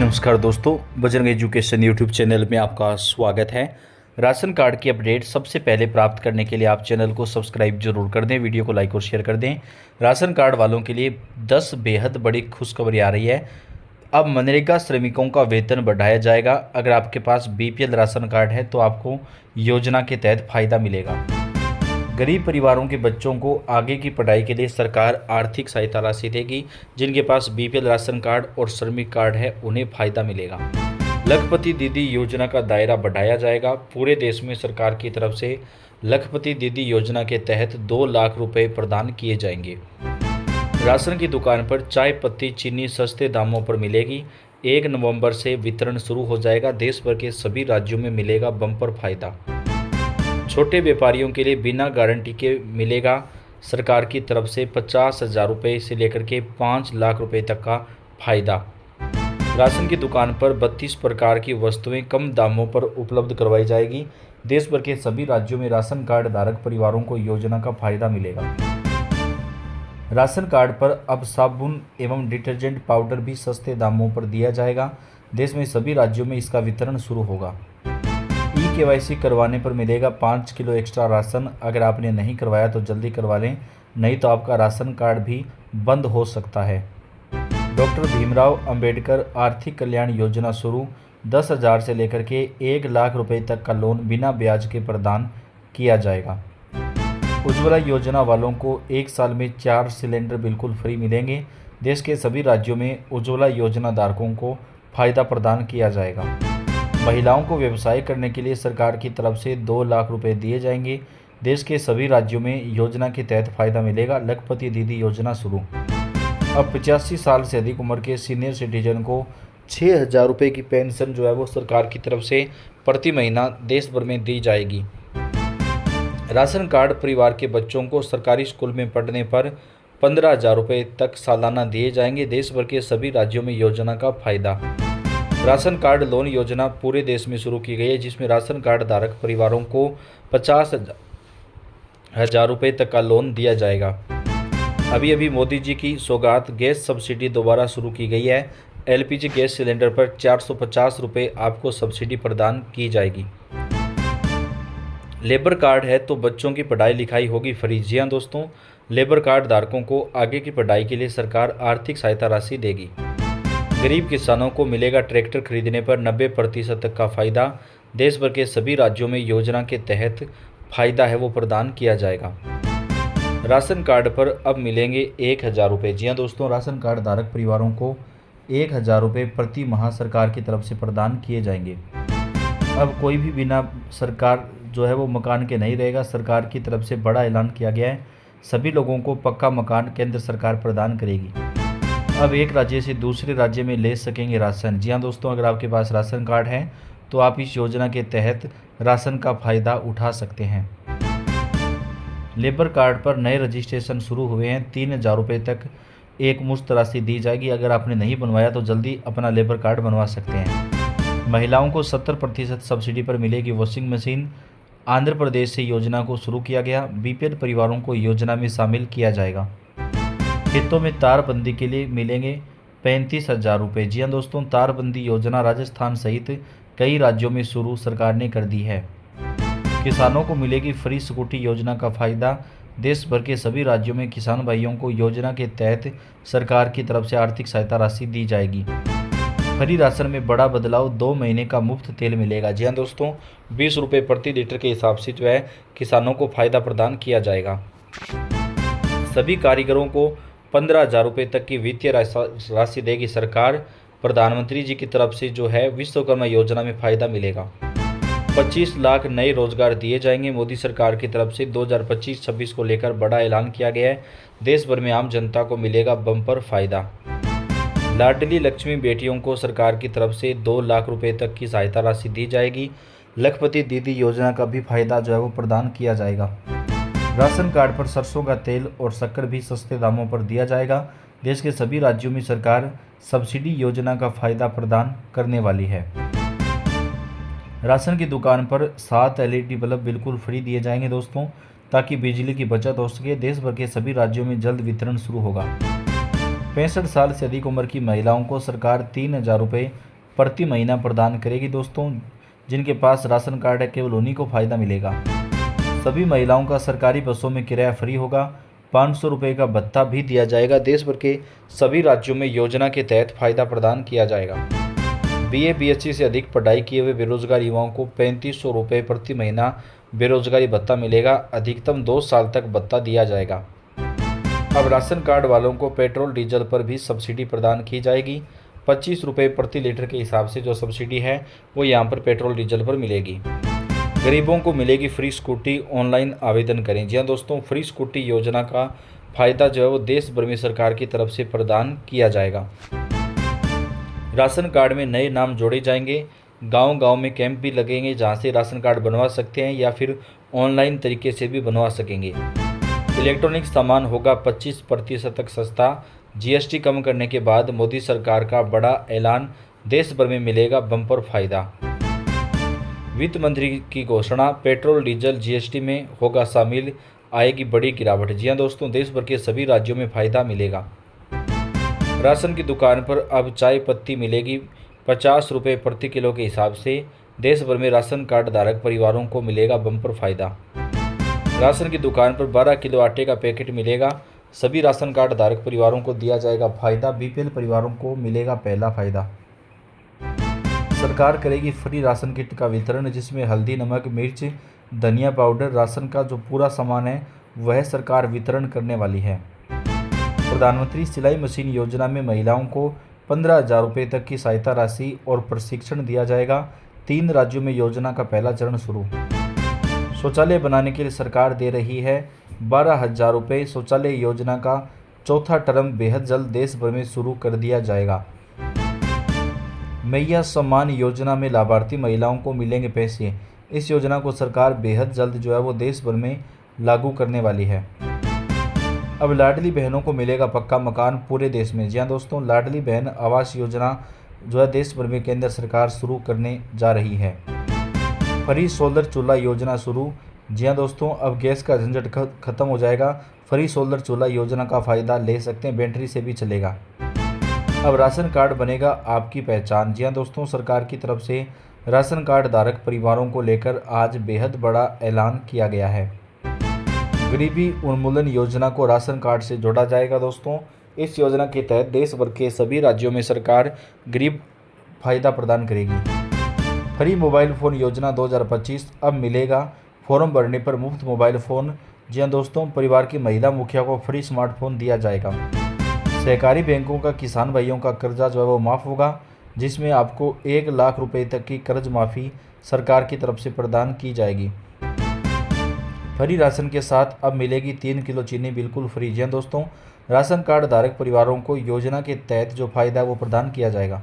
नमस्कार दोस्तों, Bajrang education YouTube channel में आपका स्वागत है। राशन कार्ड की अपडेट सबसे पहले प्राप्त करने के लिए आप चैनल को सब्सक्राइब जरूर कर दें, वीडियो को लाइक और शेयर कर दें। राशन कार्ड वालों के लिए 10 बेहद बड़ी खुशखबरी आ रही है। अब मनरेगा श्रमिकों का वेतन बढ़ाया जाएगा। अगर आपके पास बीपीएल राशन कार्ड है तो आपको योजना के तहत फ़ायदा मिलेगा। गरीब परिवारों के बच्चों को आगे की पढ़ाई के लिए सरकार आर्थिक सहायता राशि देगी। जिनके पास बीपीएल राशन कार्ड और श्रमिक कार्ड है उन्हें फ़ायदा मिलेगा। लखपति दीदी योजना का दायरा बढ़ाया जाएगा। पूरे देश में सरकार की तरफ से लखपति दीदी योजना के तहत 2 लाख रुपए प्रदान किए जाएंगे। राशन की दुकान पर चाय पत्ती चीनी सस्ते दामों पर मिलेगी। 1 नवंबर से वितरण शुरू हो जाएगा। देश भर के सभी राज्यों में मिलेगा बम्पर फायदा। छोटे व्यापारियों के लिए बिना गारंटी के मिलेगा सरकार की तरफ से 50,000 रुपये से लेकर के 5 लाख रुपए तक का फायदा। राशन की दुकान पर 32 प्रकार की वस्तुएं कम दामों पर उपलब्ध करवाई जाएगी। देश भर के सभी राज्यों में राशन कार्ड धारक परिवारों को योजना का फायदा मिलेगा। राशन कार्ड पर अब साबुन एवं डिटर्जेंट पाउडर भी सस्ते दामों पर दिया जाएगा। देश में सभी राज्यों में इसका वितरण शुरू होगा। केवाईसी करवाने पर मिलेगा 5 किलो एक्स्ट्रा राशन। अगर आपने नहीं करवाया तो जल्दी करवा लें, नहीं तो आपका राशन कार्ड भी बंद हो सकता है। डॉक्टर भीमराव अंबेडकर आर्थिक कल्याण योजना शुरू। 10,000 से लेकर के 1 लाख रुपए तक का लोन बिना ब्याज के प्रदान किया जाएगा। उज्ज्वला योजना वालों को 1 साल में 4 सिलेंडर बिल्कुल फ्री मिलेंगे। देश के सभी राज्यों में उज्ज्वला योजना धारकों को फायदा प्रदान किया जाएगा। महिलाओं को व्यवसाय करने के लिए सरकार की तरफ से 2 लाख रुपए दिए जाएंगे। देश के सभी राज्यों में योजना के तहत फायदा मिलेगा। लखपति दीदी योजना शुरू। अब 85 साल से अधिक उम्र के सीनियर सिटीजन को 6,000 रुपये की पेंशन जो है वो सरकार की तरफ से प्रति महीना देश भर में दी जाएगी। राशन कार्ड परिवार के बच्चों को सरकारी स्कूल में पढ़ने पर 15,000 रुपये तक सालाना दिए जाएंगे। देश भर के सभी राज्यों में योजना का फायदा। राशन कार्ड लोन योजना पूरे देश में शुरू की गई है, जिसमें राशन कार्ड धारक परिवारों को 50,000 रुपये तक का लोन दिया जाएगा। अभी मोदी जी की सौगात गैस सब्सिडी दोबारा शुरू की गई है। एलपीजी गैस सिलेंडर पर 450 रुपये आपको सब्सिडी प्रदान की जाएगी। लेबर कार्ड है तो बच्चों की पढ़ाई लिखाई होगी फ्री। जी हाँ दोस्तों, लेबर कार्ड धारकों को आगे की पढ़ाई के लिए सरकार आर्थिक सहायता राशि देगी। गरीब किसानों को मिलेगा ट्रैक्टर खरीदने पर 90% तक का फ़ायदा। देश भर के सभी राज्यों में योजना के तहत फ़ायदा है वो प्रदान किया जाएगा। राशन कार्ड पर अब मिलेंगे 1,000 रुपये। जी हाँ दोस्तों, राशन कार्ड धारक परिवारों को 1,000 रुपये प्रति माह सरकार की तरफ से प्रदान किए जाएंगे। अब कोई भी बिना सरकार जो है वो मकान के नहीं रहेगा। सरकार की तरफ से बड़ा ऐलान किया गया है। सभी लोगों को पक्का मकान केंद्र सरकार प्रदान करेगी। अब एक राज्य से दूसरे राज्य में ले सकेंगे राशन। जी हाँ दोस्तों, अगर आपके पास राशन कार्ड है तो आप इस योजना के तहत राशन का फ़ायदा उठा सकते हैं। लेबर कार्ड पर नए रजिस्ट्रेशन शुरू हुए हैं। 3,000 रुपये तक एक मुश्त राशि दी जाएगी। अगर आपने नहीं बनवाया तो जल्दी अपना लेबर कार्ड बनवा सकते हैं। महिलाओं को 70% सब्सिडी पर मिलेगी वॉशिंग मशीन। आंध्र प्रदेश से योजना को शुरू किया गया। बीपीएल परिवारों को योजना में शामिल किया जाएगा। खेतों में तारबंदी के लिए मिलेंगे 35,000 रुपये। जी हाँ दोस्तों, तारबंदी योजना राजस्थान सहित कई राज्यों में शुरू सरकार ने कर दी है। किसानों को मिलेगी फ्री स्कूटी योजना का फ़ायदा। देश भर के सभी राज्यों में किसान भाइयों को योजना के तहत सरकार की तरफ से आर्थिक सहायता राशि दी जाएगी। फ्री राशन में बड़ा बदलाव, 2 महीने का मुफ्त तेल मिलेगा। जी हाँ दोस्तों, 20 रुपये प्रति लीटर के हिसाब से जो है किसानों को फ़ायदा प्रदान किया जाएगा। सभी कारीगरों को 15,000 रुपये तक की वित्तीय राशि देगी सरकार। प्रधानमंत्री जी की तरफ से जो है विश्वकर्मा योजना में फ़ायदा मिलेगा। 25 लाख नए रोजगार दिए जाएंगे। मोदी सरकार की तरफ से 2025-26 को लेकर बड़ा ऐलान किया गया है। देश भर में आम जनता को मिलेगा बम्पर फायदा। लाडली लक्ष्मी बेटियों को सरकार की तरफ से 2 लाख रुपये तक की सहायता राशि दी जाएगी। लखपति दीदी योजना का भी फायदा जो है वो प्रदान किया जाएगा। राशन कार्ड पर सरसों का तेल और शक्कर भी सस्ते दामों पर दिया जाएगा। देश के सभी राज्यों में सरकार सब्सिडी योजना का फायदा प्रदान करने वाली है। राशन की दुकान पर 7 एलईडी बल्ब बिल्कुल फ्री दिए जाएंगे दोस्तों, ताकि बिजली की बचत हो सके। देश भर के सभी राज्यों में जल्द वितरण शुरू होगा। 65 साल से अधिक उम्र की महिलाओं को सरकार 3,000 रुपये प्रति महीना प्रदान करेगी दोस्तों। जिनके पास राशन कार्ड है केवल उन्हीं को फ़ायदा मिलेगा। सभी महिलाओं का सरकारी बसों में किराया फ्री होगा। 500 रुपये का भत्ता भी दिया जाएगा। देश भर के सभी राज्यों में योजना के तहत फ़ायदा प्रदान किया जाएगा। BA BSc से अधिक पढ़ाई किए हुए बेरोजगार युवाओं को 3500 रुपये प्रति महीना बेरोजगारी भत्ता मिलेगा। अधिकतम 2 साल तक भत्ता दिया जाएगा। अब राशन कार्ड वालों को पेट्रोल डीजल पर भी सब्सिडी प्रदान की जाएगी। 25 रुपये प्रति लीटर के हिसाब से जो सब्सिडी है वो यहाँ पर पेट्रोल डीजल पर मिलेगी। गरीबों को मिलेगी फ्री स्कूटी, ऑनलाइन आवेदन करें। जी हाँ दोस्तों, फ्री स्कूटी योजना का फ़ायदा जो है वो देश भर में सरकार की तरफ से प्रदान किया जाएगा। राशन कार्ड में नए नाम जोड़े जाएंगे। गांव-गांव में कैंप भी लगेंगे जहां से राशन कार्ड बनवा सकते हैं या फिर ऑनलाइन तरीके से भी बनवा सकेंगे। इलेक्ट्रॉनिक सामान होगा 25% तक सस्ता। GST कम करने के बाद मोदी सरकार का बड़ा ऐलान, देश भर में मिलेगा बम्पर फायदा। वित्त मंत्री की घोषणा, पेट्रोल डीजल GST में होगा शामिल, आएगी बड़ी गिरावट। जी हाँ दोस्तों, देश भर के सभी राज्यों में फ़ायदा मिलेगा। राशन की दुकान पर अब चाय पत्ती मिलेगी 50 रुपये प्रति किलो के हिसाब से। देश भर में राशन कार्ड धारक परिवारों को मिलेगा बम्पर फायदा। राशन की दुकान पर 12 किलो आटे का पैकेट मिलेगा। सभी राशन कार्ड धारक परिवारों को दिया जाएगा फायदा। BPL परिवारों को मिलेगा पहला फायदा। सरकार करेगी फ्री राशन किट का वितरण, जिसमें हल्दी, नमक, मिर्च, धनिया पाउडर, राशन का जो पूरा सामान है वह सरकार वितरण करने वाली है। प्रधानमंत्री सिलाई मशीन योजना में महिलाओं को 15,000 रुपये तक की सहायता राशि और प्रशिक्षण दिया जाएगा। 3 राज्यों में योजना का पहला चरण शुरू। शौचालय बनाने के लिए सरकार दे रही है 12,000 रुपये। शौचालय योजना का चौथा टर्म बेहद जल्द देश भर में शुरू कर दिया जाएगा। मैया सम्मान योजना में लाभार्थी महिलाओं को मिलेंगे पैसे। इस योजना को सरकार बेहद जल्द जो है वो देश भर में लागू करने वाली है। अब लाडली बहनों को मिलेगा पक्का मकान पूरे देश में। जी हाँ दोस्तों, लाडली बहन आवास योजना जो है देश भर में केंद्र सरकार शुरू करने जा रही है। फ्री सोलर चूल्हा योजना शुरू। जी हाँ दोस्तों, अब गैस का झंझट खत्म हो जाएगा। फ्री सोलर चूल्हा योजना का फ़ायदा ले सकते हैं, बैटरी से भी चलेगा। अब राशन कार्ड बनेगा आपकी पहचान। जी हाँ दोस्तों, सरकार की तरफ से राशन कार्ड धारक परिवारों को लेकर आज बेहद बड़ा ऐलान किया गया है। गरीबी उन्मूलन योजना को राशन कार्ड से जोड़ा जाएगा। दोस्तों, इस योजना के तहत देश भर के सभी राज्यों में सरकार गरीब फायदा प्रदान करेगी। फ्री मोबाइल फ़ोन योजना 2025 अब मिलेगा फॉर्म भरने पर मुफ्त मोबाइल फ़ोन। जी हाँ दोस्तों, परिवार की महिला मुखिया को फ्री स्मार्टफोन दिया जाएगा। सहकारी बैंकों का किसान भाइयों का कर्जा जो है वो माफ़ होगा, जिसमें आपको 1 लाख रुपए तक की कर्ज माफ़ी सरकार की तरफ से प्रदान की जाएगी। फ्री राशन के साथ अब मिलेगी 3 किलो चीनी बिल्कुल फ्री। जी हाँ दोस्तों, राशन कार्ड धारक परिवारों को योजना के तहत जो फ़ायदा है वो प्रदान किया जाएगा।